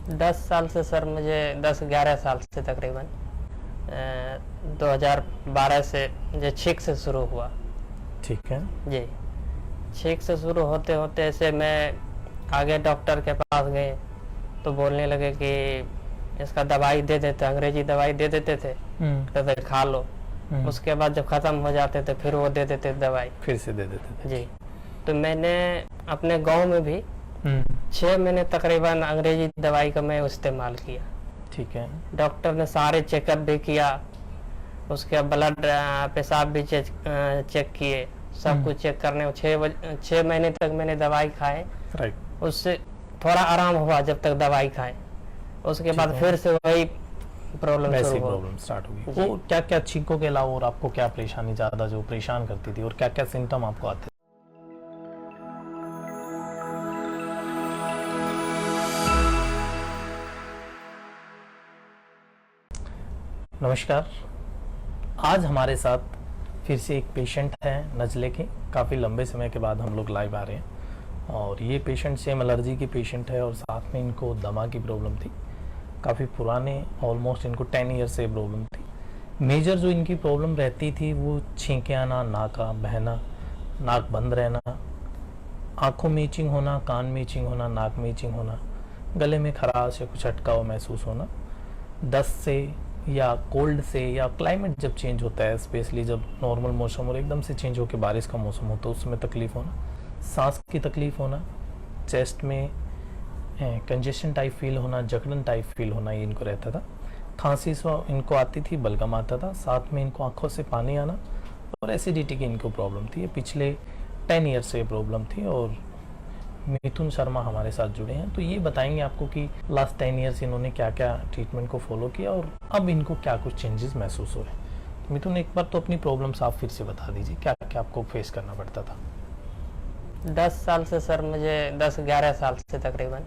10 साल से सर, मुझे 10-11 साल से तकरीबन 2012 से मुझे छींक से शुरू हुआ। ठीक है। जी, छींक से शुरू होते होते ऐसे मैं आगे डॉक्टर के पास गए तो बोलने लगे कि इसका दवाई दे देते, अंग्रेजी दवाई दे देते थे, कहते खा लो। उसके बाद जब ख़त्म हो जाते थे फिर वो दे देते दवाई, फिर से दे देते थे। जी। तो मैंने अपने गांव में भी 6 महीने तकरीबन अंग्रेजी दवाई का मैं इस्तेमाल किया। ठीक है। डॉक्टर ने सारे चेकअप भी किया, उसके ब्लड पेशाब भी चेक किए, सब कुछ चेक करने 6 महीने तक मैंने दवाई खाए। राइट। उससे थोड़ा आराम हुआ जब तक दवाई खाए, उसके बाद फिर से वही प्रॉब्लम स्टार्ट हो गई। वो क्या क्या छींकों के अलावा और आपको क्या परेशानी ज्यादा जो परेशान करती थी और क्या क्या सिम्टम आपको आते थे? नमस्कार, आज हमारे साथ फिर से एक पेशेंट है नज़ले के। काफ़ी लंबे समय के बाद हम लोग लाइव आ रहे हैं और ये पेशेंट सेम एलर्जी की पेशेंट है और साथ में इनको दमा की प्रॉब्लम थी। काफ़ी पुराने, ऑलमोस्ट इनको 10 ईयर से प्रॉब्लम थी। मेजर जो इनकी प्रॉब्लम रहती थी वो छींकें आना, नाका बहना, नाक बंद रहना, आँखों में इचिंग होना, कान में इचिंग होना, नाक में इचिंग होना, गले में खराश या कुछ अटका हुआ महसूस होना, दस्त से या कोल्ड से, या क्लाइमेट जब चेंज होता है, स्पेशली जब नॉर्मल मौसम और एकदम से चेंज होकर बारिश का मौसम होता है उसमें तकलीफ होना, सांस की तकलीफ होना, चेस्ट में कंजेशन टाइप फील होना, जकड़न टाइप फील होना, ये इनको रहता था। खांसी इनको आती थी, बलगम आता था, साथ में इनको आंखों से पानी आना और एसिडिटी की इनको प्रॉब्लम थी। ये पिछले 10 ईयर से प्रॉब्लम थी और मिथुन शर्मा हमारे साथ जुड़े हैं, तो ये बताएंगे आपको कि लास्ट 10 ईयर्स इन्होंने क्या क्या ट्रीटमेंट को फॉलो किया और अब इनको क्या कुछ चेंजेस महसूस हो रहे हैं। मिथुन, एक बार तो अपनी प्रॉब्लम्स आप फिर से बता दीजिए, क्या क्या आपको फेस करना पड़ता था? 10 साल से सर, मुझे 10-11 साल से तकरीबन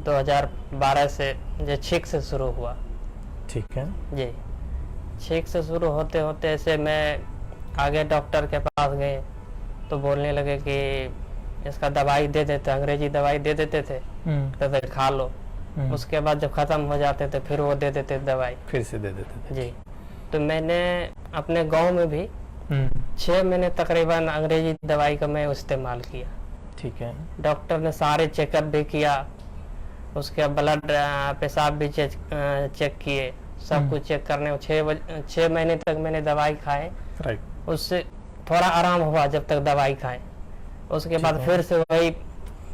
2012 से मुझे छींक से शुरू हुआ। ठीक है। जी, छींक से शुरू होते होते ऐसे मैं आगे डॉक्टर के पास गए तो बोलने लगे कि इसका दवाई दे देते, अंग्रेजी दवाई दे देते थे, कहते खा लो। उसके बाद जब ख़त्म हो जाते थे फिर वो दे देते दवाई, फिर से दे देते थे। जी। तो मैंने अपने गांव में भी 6 महीने तकरीबन अंग्रेजी दवाई का मैं इस्तेमाल किया। ठीक है। डॉक्टर ने सारे चेकअप भी किया, उसके ब्लड पेशाब भी चेक किए, सब कुछ चेक करने 6 महीने तक मैंने दवाई खाए। राइट। उससे थोड़ा आराम हुआ जब तक दवाई खाए, उसके बाद फिर से वही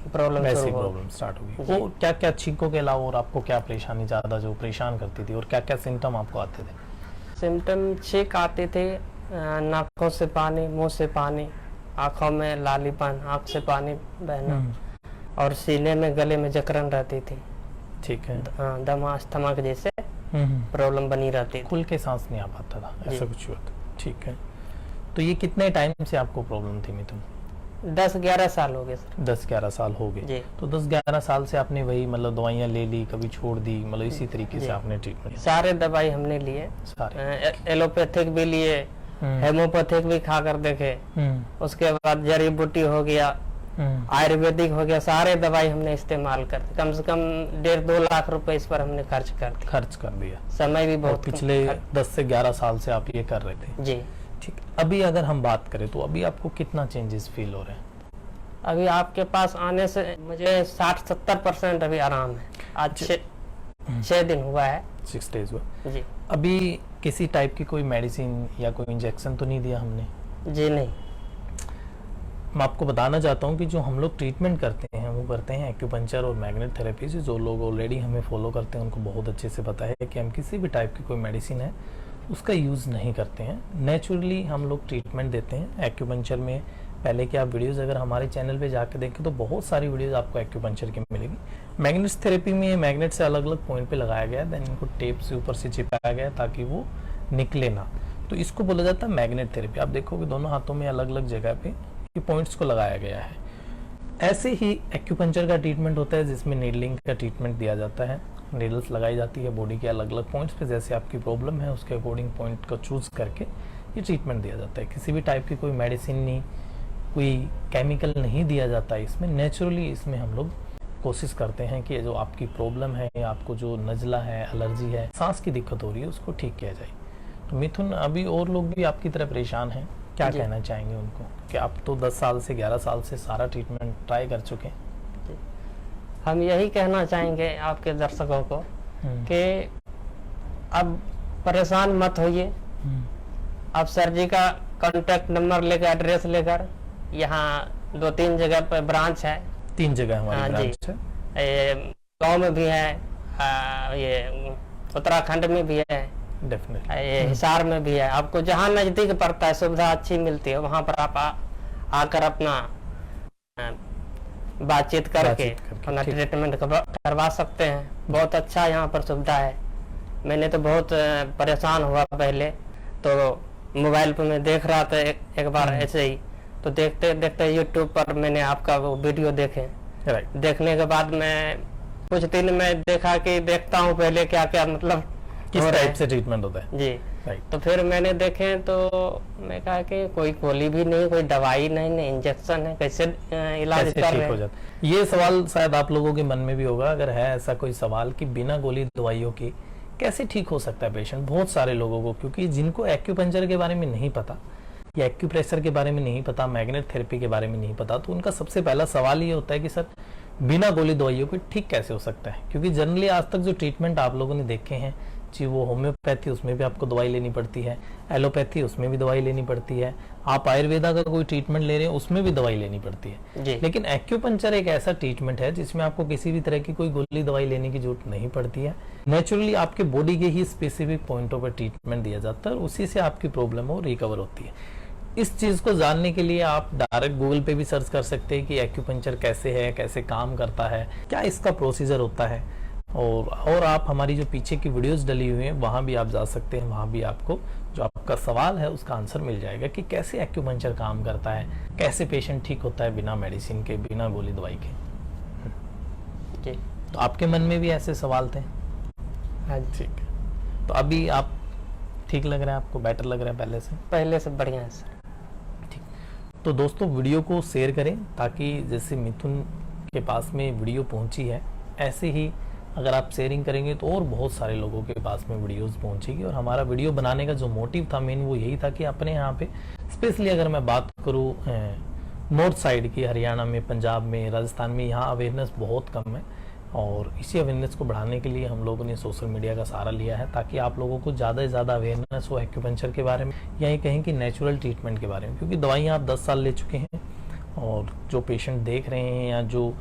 प्रॉब्लम स्टार्ट हो गई। वो क्या क्या छींकों के अलावा और आपको क्या परेशानी ज्यादा जो परेशान करती थी और क्या क्या सिम्टम आपको आते थे? सिम्टम छींक आते थे, नाकों से पानी, मुंह से पानी, आंखों में लालीपन, आंख से पानी बहना और सीने में, गले में जकड़न रहती थी। ठीक है। दमा स्टमक जैसे प्रॉब्लम बनी रहती थी। खुल के सांस नहीं आ पाता था, ऐसा कुछ हुआ था। ठीक है। तो ये कितने टाइम से आपको प्रॉब्लम थी मिथुन? 10-11 साल हो गए सर। 10-11 साल हो गए। तो 10-11 साल से आपने वही मतलब दवाइयाँ ले ली, कभी छोड़ दी, मतलब इसी तरीके से आपने ट्रीटमेंट? सारे दवाई हमने लिए, सारे एलोपैथिक भी लिए, हेमोपैथिक भी खा कर देखे, उसके बाद जड़ी बूटी हो गया, आयुर्वेदिक हो गया, सारे दवाई हमने इस्तेमाल कर, कम से कम 1.5-2 लाख रुपए इस पर हमने खर्च कर दिया। समय भी बहुत। पिछले 10 से 11 साल से आप ये कर रहे थे? जी। ठीक। अभी अगर हम बात करें तो अभी आपको कितना चेंजेस फील हो रहे हैं? अभी आपके पास आने से मुझे 60-70% अभी आराम है। आज 6 दिन हुआ है। 6 डेज हुआ जी। अभी किसी टाइप की कोई मेडिसिन या कोई इंजेक्शन तो नहीं दिया हमने? जी नहीं। मैं आपको बताना चाहता हूँ कि जो हम लोग ट्रीटमेंट करते हैं वो करते हैं एक्यूपंक्चर और मैग्नेट थेरेपी से। जो लोग ऑलरेडी हमें फॉलो करते हैं उनको बहुत अच्छे से पता है कि हम किसी भी टाइप की कोई मेडिसिन है उसका यूज़ नहीं करते हैं। नेचुरली हम लोग ट्रीटमेंट देते हैं। एक्यूपंक्चर में पहले की आप वीडियोस अगर हमारे चैनल पे जाके देखें तो बहुत सारी वीडियोस आपको एक्यूपंक्चर की मिलेगी। मैग्नेट थेरेपी में मैग्नेट से अलग अलग पॉइंट पे लगाया गया है, देन इनको टेप से ऊपर से चिपकाया गया ताकि वो निकले ना, तो इसको बोला जाता है मैग्नेट थेरेपी। आप देखोगे दोनों हाथों में अलग अलग जगह पे ये पॉइंट्स को लगाया गया है। ऐसे ही एक्यूपंक्चर का ट्रीटमेंट होता है जिसमें नीडलिंग का ट्रीटमेंट दिया जाता है। नीडल्स लगाई जाती है बॉडी के अलग अलग पॉइंट्स पे, जैसे आपकी प्रॉब्लम है उसके अकॉर्डिंग पॉइंट को चूज करके ये ट्रीटमेंट दिया जाता है। किसी भी टाइप की कोई मेडिसिन नहीं, कोई केमिकल नहीं दिया जाता है इसमें। नेचुरली इसमें हम लोग कोशिश करते हैं कि जो आपकी प्रॉब्लम है, आपको जो नज़ला है, एलर्जी है, सांस की दिक्कत हो रही है, उसको ठीक किया जाए। तो मिथुन, अभी और लोग भी आपकी तरह परेशान हैं, क्या कहना चाहेंगे उनको कि आप तो 10 साल से 11 साल से सारा ट्रीटमेंट ट्राई कर चुके हैं? हम यही कहना चाहेंगे आपके दर्शकों को कि अब परेशान मत होइए। आप सर जी का कांटेक्ट नंबर लेकर, एड्रेस लेकर, यहाँ 2-3 जगह पर ब्रांच है। 3 जगह हमारी ब्रांच है। ये गाँव में भी है, ये उत्तराखंड में भी है, डेफिनेटली ये हिसार में भी है। आपको जहाँ नजदीक पड़ता है, सुविधा अच्छी मिलती है, वहाँ पर आप आकर अपना बातचीत करके अपना ट्रीटमेंट करवा सकते हैं। बहुत अच्छा यहाँ पर सुविधा है। मैंने तो बहुत परेशान हुआ पहले, तो मोबाइल पर मैं देख रहा था एक बार ऐसे ही, तो देखते देखते यूट्यूब पर मैंने आपका वो वीडियो देखे। देखने के बाद मैं कुछ दिन में देखा कि देखता हूँ पहले क्या क्या मतलब किस टाइप से ट्रीटमेंट होता है जी। तो फिर मैंने देखे तो मैं कहा कि कोई गोली भी नहीं, कोई दवाई नहीं, इंजेक्शन है, कैसे इलाज कर रहे हैं। ये सवाल शायद आप लोगों के मन में भी होगा, अगर है ऐसा कोई सवाल कि बिना गोली दवाइयों के कैसे ठीक हो सकता है पेशेंट। बहुत सारे लोगों को, क्योंकि जिनको एक्यूपंक्चर के बारे में नहीं पता या एक्यूप्रेशर के बारे में नहीं पता, मैग्नेट थेरेपी के बारे में नहीं पता, तो उनका सबसे पहला सवाल ये होता है कि सर बिना गोली दवाइयों के ठीक कैसे हो सकता है। क्योंकि जनरली आज तक जो ट्रीटमेंट आप लोगों ने देखे हैं जी, वो होम्योपैथी, उसमें भी आपको दवाई लेनी पड़ती है, एलोपैथी, उसमें भी दवाई लेनी पड़ती है, आप आयुर्वेदा का कोई ट्रीटमेंट ले रहे हैं उसमें भी दवाई लेनी पड़ती है। लेकिन एक्यूपंक्चर एक ऐसा ट्रीटमेंट है जिसमें आपको किसी भी तरह की कोई गोली दवाई लेने की जरूरत नहीं पड़ती है। नेचुरली आपके बॉडी के ही स्पेसिफिक पॉइंटों पर ट्रीटमेंट दिया जाता है और उसी से आपकी प्रॉब्लम हो रिकवर होती है। इस चीज को जानने के लिए आप डायरेक्ट गूगल पे भी सर्च कर सकते हैं कि एक्यूपंक्चर कैसे है, कैसे काम करता है, क्या इसका प्रोसीजर होता है। और आप हमारी जो पीछे की वीडियोस डली हुई हैं वहां भी आप जा सकते हैं, वहां भी आपको जो आपका सवाल है उसका आंसर मिल जाएगा कि कैसे एक्यूपंक्चर काम करता है, कैसे पेशेंट ठीक होता है बिना मेडिसिन के, बिना गोली दवाई के। तो आपके मन में भी ऐसे सवाल थे? हाँ, ठीक है। तो अभी आप ठीक लग रहा है, आपको बेटर लग रहा है पहले से बढ़िया है सर। ठीक। तो दोस्तों वीडियो को शेयर करें ताकि जैसे मिथुन के पास में वीडियो पहुंची है, ऐसे ही अगर आप शेयरिंग करेंगे तो और बहुत सारे लोगों के पास में वीडियोस पहुंचेगी। और हमारा वीडियो बनाने का जो मोटिव था मेन, वो यही था कि अपने यहाँ पे स्पेशली अगर मैं बात करूँ नॉर्थ साइड की, हरियाणा में, पंजाब में, राजस्थान में, यहाँ अवेयरनेस बहुत कम है और इसी अवेयरनेस को बढ़ाने के लिए हम लोगों ने सोशल मीडिया का सहारा लिया है ताकि आप लोगों को ज़्यादा से ज़्यादा अवेयरनेस हो एक्यूपंक्चर के बारे में, या ये कहें कि नेचुरल ट्रीटमेंट के बारे में। क्योंकि दवाइयाँ आप 10 साल ले चुके हैं और जो पेशेंट देख रहे हैं या जो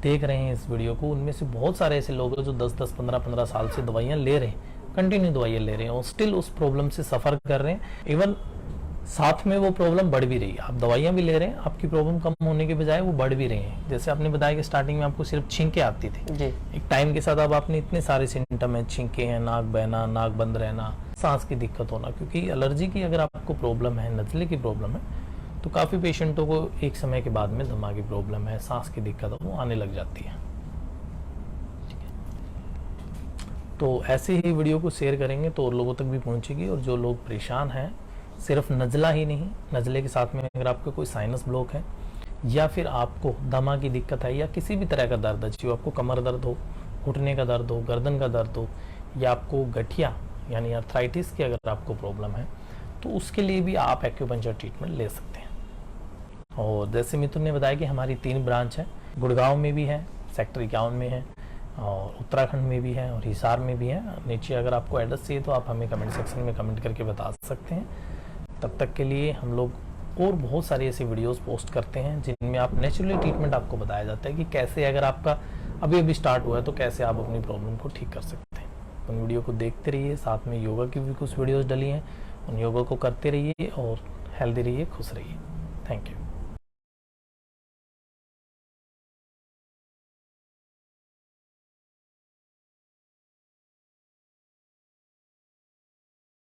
देख रहे हैं इस वीडियो को, उनमें से बहुत सारे ऐसे लोग हैं जो 10-10, 15-15 साल से दवाइयाँ ले रहे हैं, कंटिन्यू दवाइयाँ ले रहे हैं और स्टिल उस प्रॉब्लम से सफ़र कर रहे हैं। इवन साथ में वो प्रॉब्लम बढ़ भी रही है, आप दवाइयाँ भी ले रहे हैं, आपकी प्रॉब्लम कम होने के बजाय वो बढ़ भी रही है। जैसे आपने बताया कि स्टार्टिंग में आपको सिर्फ छींके आती थी जी। एक टाइम के साथ अब आपने इतने सारे सिम्टम है, छींके हैं, नाक बहना, नाक बंद रहना, सांस की दिक्कत होना। क्योंकि एलर्जी की अगर आपको प्रॉब्लम है, नज़ले की प्रॉब्लम है, तो काफ़ी पेशेंटों को एक समय के बाद में दमा की प्रॉब्लम है, सांस की दिक्कत वो आने लग जाती है। तो ऐसे ही वीडियो को शेयर करेंगे तो और लोगों तक भी पहुंचेगी। और जो लोग परेशान हैं, सिर्फ नज़ला ही नहीं, नज़ले के साथ में अगर आपको कोई साइनस ब्लॉक है या फिर आपको दमा की दिक्कत है या किसी भी तरह का दर्द है, चाहे आपको कमर दर्द हो, घुटने का दर्द हो, गर्दन का दर्द हो, या आपको गठिया यानी आर्थराइटिस की अगर आपको प्रॉब्लम है, तो उसके लिए भी आप एक्यूपंक्चर ट्रीटमेंट ले सकते हैं। और जैसे मिथुन ने बताया कि हमारी 3 ब्रांच है, गुड़गांव में भी है, सेक्टर 51 में है, और उत्तराखंड में भी है और हिसार में भी है। नीचे अगर आपको एड्रेस चाहिए तो आप हमें कमेंट सेक्शन में कमेंट करके बता सकते हैं। तब तक के लिए हम लोग और बहुत सारी ऐसी वीडियोस पोस्ट करते हैं जिनमें आप नेचुरली ट्रीटमेंट आपको बताया जाता है कि कैसे अगर आपका अभी स्टार्ट हुआ है तो कैसे आप अपनी प्रॉब्लम को ठीक कर सकते हैं। उन वीडियो को देखते रहिए, साथ में योगा की भी कुछ वीडियोज़ डली हैं, उन योगा को करते रहिए और हेल्दी रहिए, खुश रहिए। Thank you.